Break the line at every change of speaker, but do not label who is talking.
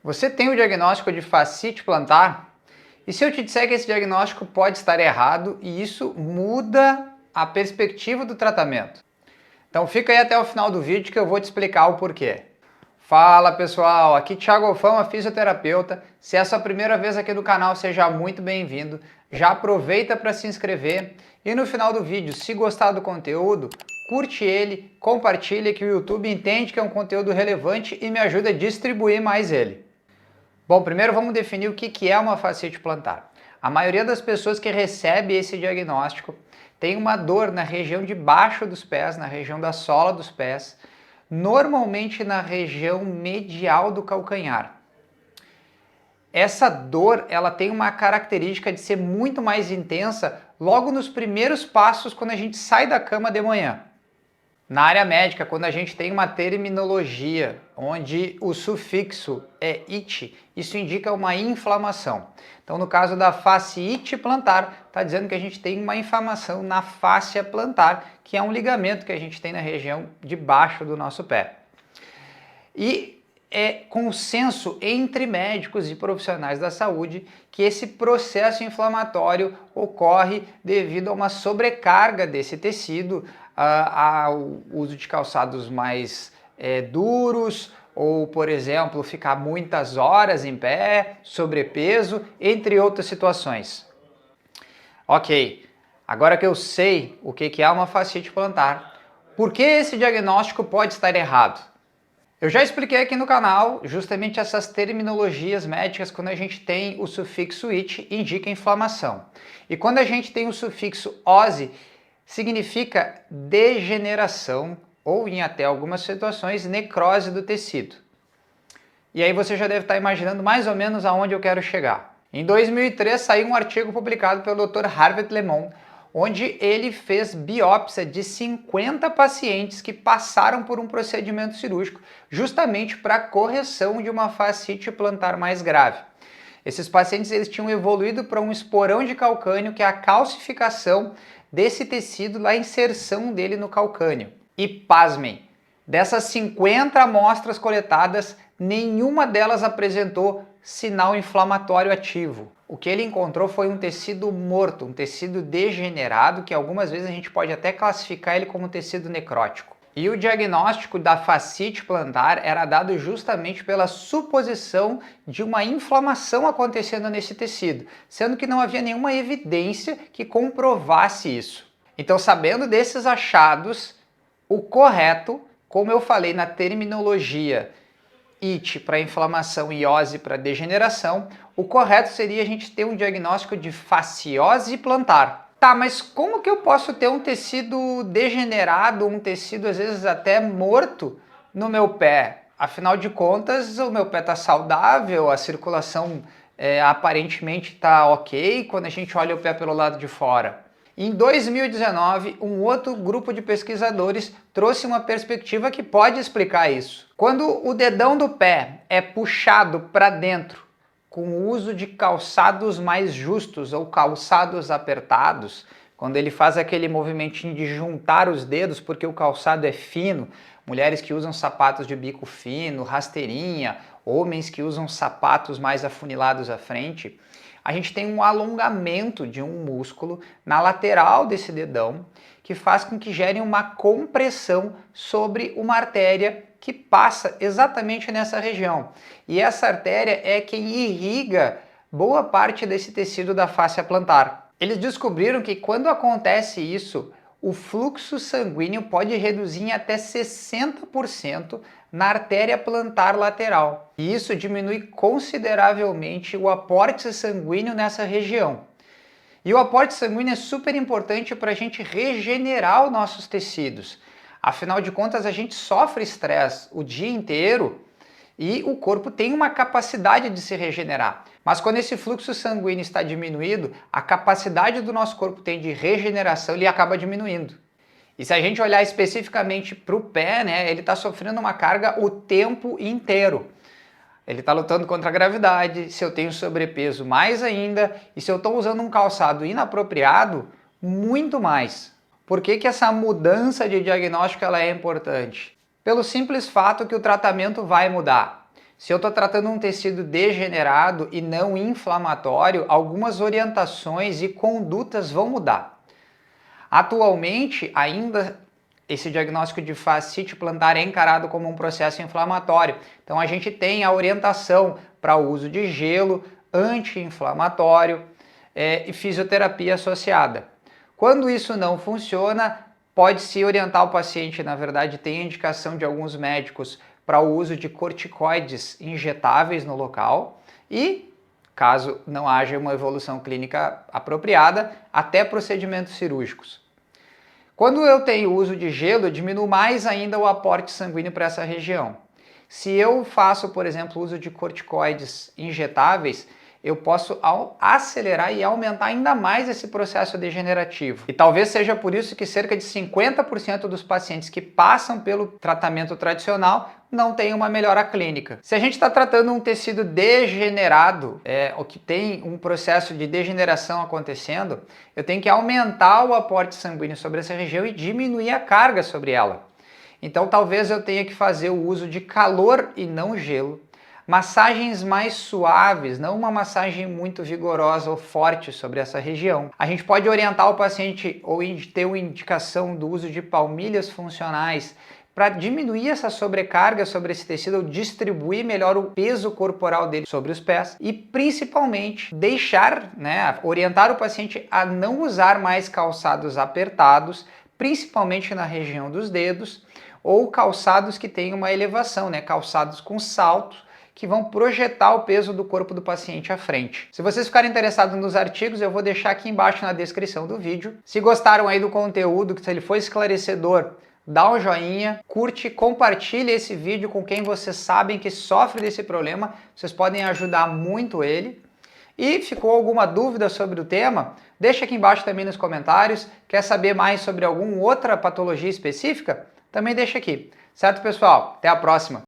Você tem o diagnóstico de fascite plantar? E se eu te disser que esse diagnóstico pode estar errado e isso muda a perspectiva do tratamento? Então fica aí até o final do vídeo que eu vou te explicar o porquê. Fala pessoal, aqui Thiago Alfama, fisioterapeuta. Se é a sua primeira vez aqui no canal, seja muito bem-vindo. Já aproveita para se inscrever e no final do vídeo, se gostar do conteúdo, curte ele, compartilha que o YouTube entende que é um conteúdo relevante e me ajuda a distribuir mais ele. Bom, primeiro vamos definir o que é uma fascite plantar. A maioria das pessoas que recebe esse diagnóstico tem uma dor na região de baixo dos pés, na região da sola dos pés, normalmente na região medial do calcanhar. Essa dor, ela tem uma característica de ser muito mais intensa logo nos primeiros passos quando a gente sai da cama de manhã. Na área médica, quando a gente tem uma terminologia onde o sufixo é "it", isso indica uma inflamação. Então, no caso da fasciite plantar, está dizendo que a gente tem uma inflamação na fáscia plantar, que é um ligamento que a gente tem na região de baixo do nosso pé. E é consenso entre médicos e profissionais da saúde que esse processo inflamatório ocorre devido a uma sobrecarga desse tecido, ao uso de calçados mais duros, ou, por exemplo, ficar muitas horas em pé, sobrepeso, entre outras situações. Ok, agora que eu sei o que é uma fascite plantar, por que esse diagnóstico pode estar errado? Eu já expliquei aqui no canal justamente essas terminologias médicas. Quando a gente tem o sufixo "it", indica inflamação. E quando a gente tem o sufixo "ose", significa degeneração ou, em até algumas situações, necrose do tecido. E aí você já deve estar imaginando mais ou menos aonde eu quero chegar. Em 2003 saiu um artigo publicado pelo Dr. Harvey Lemon, onde ele fez biópsia de 50 pacientes que passaram por um procedimento cirúrgico justamente para a correção de uma fascite plantar mais grave. Esses pacientes eles tinham evoluído para um esporão de calcânio, que é a calcificação desse tecido, a inserção dele no calcânio. E pasmem, dessas 50 amostras coletadas, nenhuma delas apresentou sinal inflamatório ativo. O que ele encontrou foi um tecido morto, um tecido degenerado, que algumas vezes a gente pode até classificar ele como tecido necrótico. E o diagnóstico da fascite plantar era dado justamente pela suposição de uma inflamação acontecendo nesse tecido, sendo que não havia nenhuma evidência que comprovasse isso. Então, sabendo desses achados, o correto, como eu falei na terminologia "it" para inflamação e "ose" para degeneração, o correto seria a gente ter um diagnóstico de fasciose plantar. Tá, mas como que eu posso ter um tecido degenerado, um tecido às vezes até morto no meu pé? Afinal de contas, o meu pé está saudável, a circulação aparentemente está ok quando a gente olha o pé pelo lado de fora. Em 2019, um outro grupo de pesquisadores trouxe uma perspectiva que pode explicar isso. Quando o dedão do pé é puxado para dentro com o uso de calçados mais justos ou calçados apertados, quando ele faz aquele movimentinho de juntar os dedos porque o calçado é fino, mulheres que usam sapatos de bico fino, rasteirinha, homens que usam sapatos mais afunilados à frente, a gente tem um alongamento de um músculo na lateral desse dedão que faz com que gere uma compressão sobre uma artéria que passa exatamente nessa região. E essa artéria é quem irriga boa parte desse tecido da fáscia plantar. Eles descobriram que quando acontece isso, o fluxo sanguíneo pode reduzir em até 60% na artéria plantar lateral. E isso diminui consideravelmente o aporte sanguíneo nessa região. E o aporte sanguíneo é super importante para a gente regenerar os nossos tecidos. Afinal de contas, a gente sofre estresse o dia inteiro e o corpo tem uma capacidade de se regenerar. Mas quando esse fluxo sanguíneo está diminuído, a capacidade do nosso corpo tem de regeneração, ele acaba diminuindo. E se a gente olhar especificamente para o pé, né, ele está sofrendo uma carga o tempo inteiro. Ele está lutando contra a gravidade, se eu tenho sobrepeso mais ainda, e se eu estou usando um calçado inapropriado, muito mais. Por que essa mudança de diagnóstico ela é importante? Pelo simples fato que o tratamento vai mudar. Se eu estou tratando um tecido degenerado e não inflamatório, algumas orientações e condutas vão mudar. Atualmente, ainda esse diagnóstico de fascite plantar é encarado como um processo inflamatório. Então a gente tem a orientação para o uso de gelo, anti-inflamatório e fisioterapia associada. Quando isso não funciona, pode-se orientar o paciente, na verdade tem indicação de alguns médicos para o uso de corticoides injetáveis no local e, caso não haja uma evolução clínica apropriada, até procedimentos cirúrgicos. Quando eu tenho uso de gelo, eu diminuo mais ainda o aporte sanguíneo para essa região. Se eu faço, por exemplo, uso de corticoides injetáveis, eu posso acelerar e aumentar ainda mais esse processo degenerativo. E talvez seja por isso que cerca de 50% dos pacientes que passam pelo tratamento tradicional não tem uma melhora clínica. Se a gente está tratando um tecido degenerado, ou que tem um processo de degeneração acontecendo, eu tenho que aumentar o aporte sanguíneo sobre essa região e diminuir a carga sobre ela. Então talvez eu tenha que fazer o uso de calor e não gelo, massagens mais suaves, não uma massagem muito vigorosa ou forte sobre essa região. A gente pode orientar o paciente ou ter uma indicação do uso de palmilhas funcionais para diminuir essa sobrecarga sobre esse tecido ou distribuir melhor o peso corporal dele sobre os pés e principalmente orientar o paciente a não usar mais calçados apertados, principalmente na região dos dedos, ou calçados que têm uma elevação, calçados com saltos, que vão projetar o peso do corpo do paciente à frente. Se vocês ficarem interessados nos artigos, eu vou deixar aqui embaixo na descrição do vídeo. Se gostaram aí do conteúdo, se ele foi esclarecedor, dá um joinha, curte, compartilhe esse vídeo com quem vocês sabem que sofre desse problema, vocês podem ajudar muito ele. E ficou alguma dúvida sobre o tema? Deixa aqui embaixo também nos comentários. Quer saber mais sobre alguma outra patologia específica? Também deixa aqui. Certo, pessoal? Até a próxima!